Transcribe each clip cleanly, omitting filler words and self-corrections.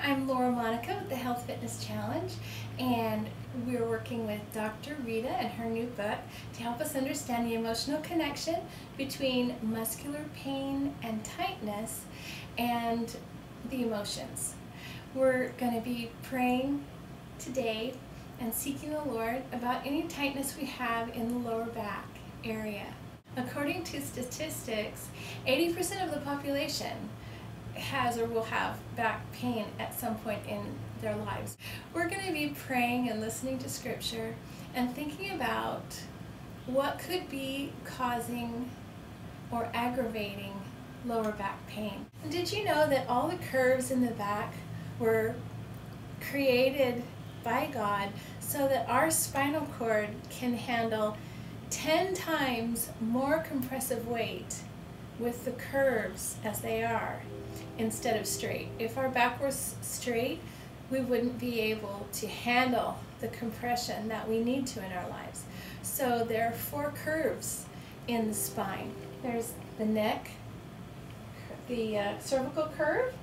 I'm Laura Monica with the Health Fitness Challenge, and we're working with Dr. Rita and her new book to help us understand the emotional connection between muscular pain and tightness and the emotions. We're going to be praying today and seeking the Lord about any tightness we have in the lower back area. According to statistics, 80% of the population has or will have back pain at some point in their lives. We're going to be praying and listening to scripture and thinking about what could be causing or aggravating lower back pain. And did you know that all the curves in the back were created by God so that our spinal cord can handle 10 times more compressive weight with the curves as they are instead of straight? If our back was straight, we wouldn't be able to handle the compression that we need to in our lives. So there are 4 curves in the spine. There's the neck, the cervical curve,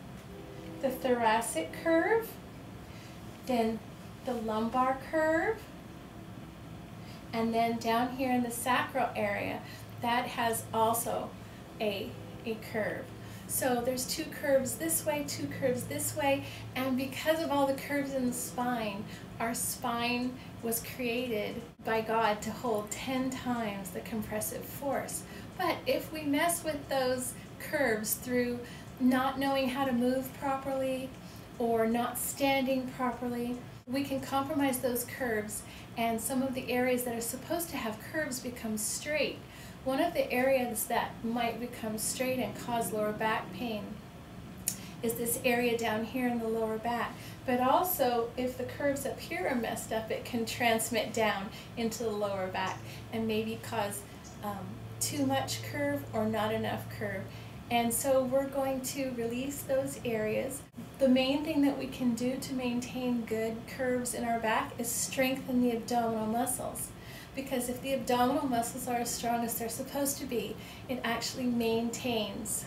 the thoracic curve, then the lumbar curve, and then down here in the sacral area, that has also a curve. So there's 2 curves this way, 2 curves this way, and because of all the curves in the spine, our spine was created by God to hold 10 times the compressive force. But if we mess with those curves through not knowing how to move properly or not standing properly, we can compromise those curves, and some of the areas that are supposed to have curves become straight. One of the areas that might become straight and cause lower back pain is this area down here in the lower back. But also, if the curves up here are messed up, it can transmit down into the lower back and maybe cause too much curve or not enough curve. And so we're going to release those areas. The main thing that we can do to maintain good curves in our back is strengthen the abdominal muscles. Because if the abdominal muscles are as strong as they're supposed to be, it actually maintains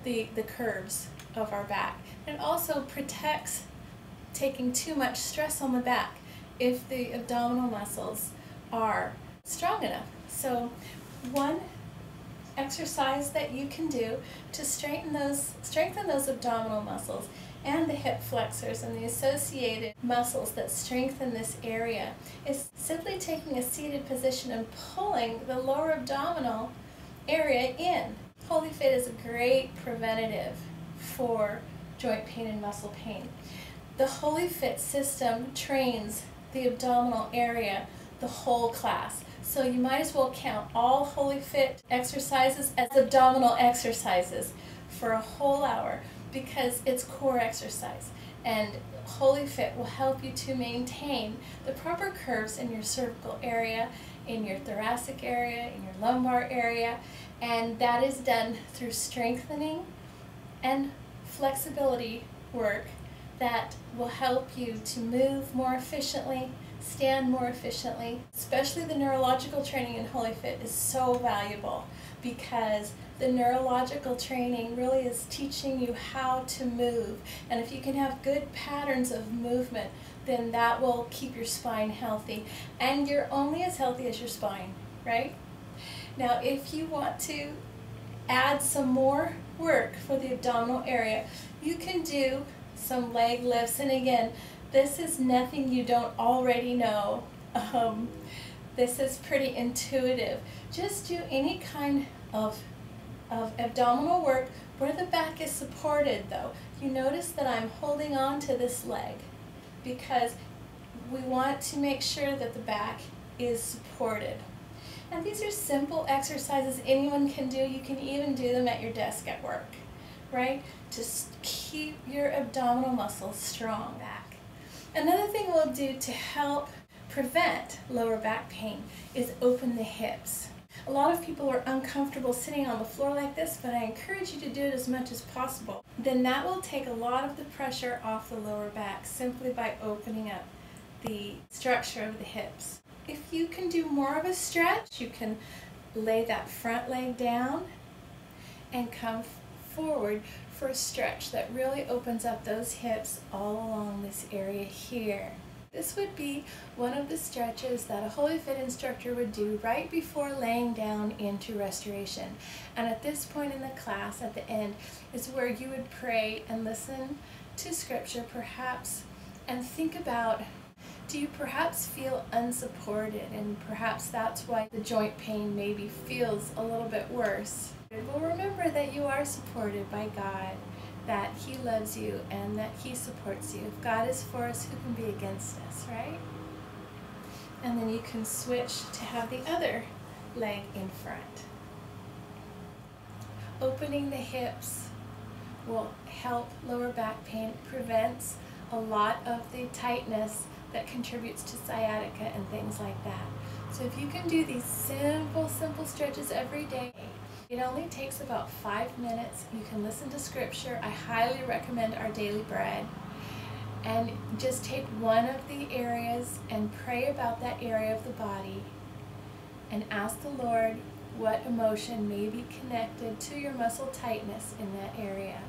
the curves of our back. It also protects taking too much stress on the back if the abdominal muscles are strong enough. So one exercise that you can do to strengthen those abdominal muscles and the hip flexors and the associated muscles that strengthen this area is simply taking a seated position and pulling the lower abdominal area in. WholyFit is a great preventative for joint pain and muscle pain. The WholyFit system trains the abdominal area the whole class. So you might as well count all WholyFit exercises as abdominal exercises for a whole hour, because it's core exercise. And WholyFit will help you to maintain the proper curves in your cervical area, in your thoracic area, in your lumbar area, and that is done through strengthening and flexibility work that will help you to move more efficiently, stand more efficiently. Especially the neurological training in WholyFit is so valuable, because the neurological training really is teaching you how to move. And if you can have good patterns of movement, then that will keep your spine healthy. And you're only as healthy as your spine, right? Now, if you want to add some more work for the abdominal area, you can do some leg lifts. And again, this is nothing you don't already know. This is pretty intuitive. Just do any kind of abdominal work where the back is supported, though. You notice that I'm holding on to this leg because we want to make sure that the back is supported. And these are simple exercises anyone can do. You can even do them at your desk at work, right? Just keep your abdominal muscles strong back. Another thing we'll do to help prevent lower back pain is open the hips. A lot of people are uncomfortable sitting on the floor like this, but I encourage you to do it as much as possible. Then that will take a lot of the pressure off the lower back simply by opening up the structure of the hips. If you can do more of a stretch, you can lay that front leg down and come forward for a stretch that really opens up those hips all along this area here. This would be one of the stretches that a WholyFit instructor would do right before laying down into restoration. And at this point in the class, at the end, is where you would pray and listen to scripture perhaps, and think about, do you perhaps feel unsupported, and perhaps that's why the joint pain maybe feels a little bit worse. Well, remember that you are supported by God, that He loves you and that He supports you. If God is for us, who can be against us, right? And then you can switch to have the other leg in front. Opening the hips will help lower back pain. It prevents a lot of the tightness that contributes to sciatica and things like that. So if you can do these simple stretches every day, it only takes about 5 minutes. You can listen to scripture. I highly recommend Our Daily Bread. And just take one of the areas and pray about that area of the body and ask the Lord what emotion may be connected to your muscle tightness in that area.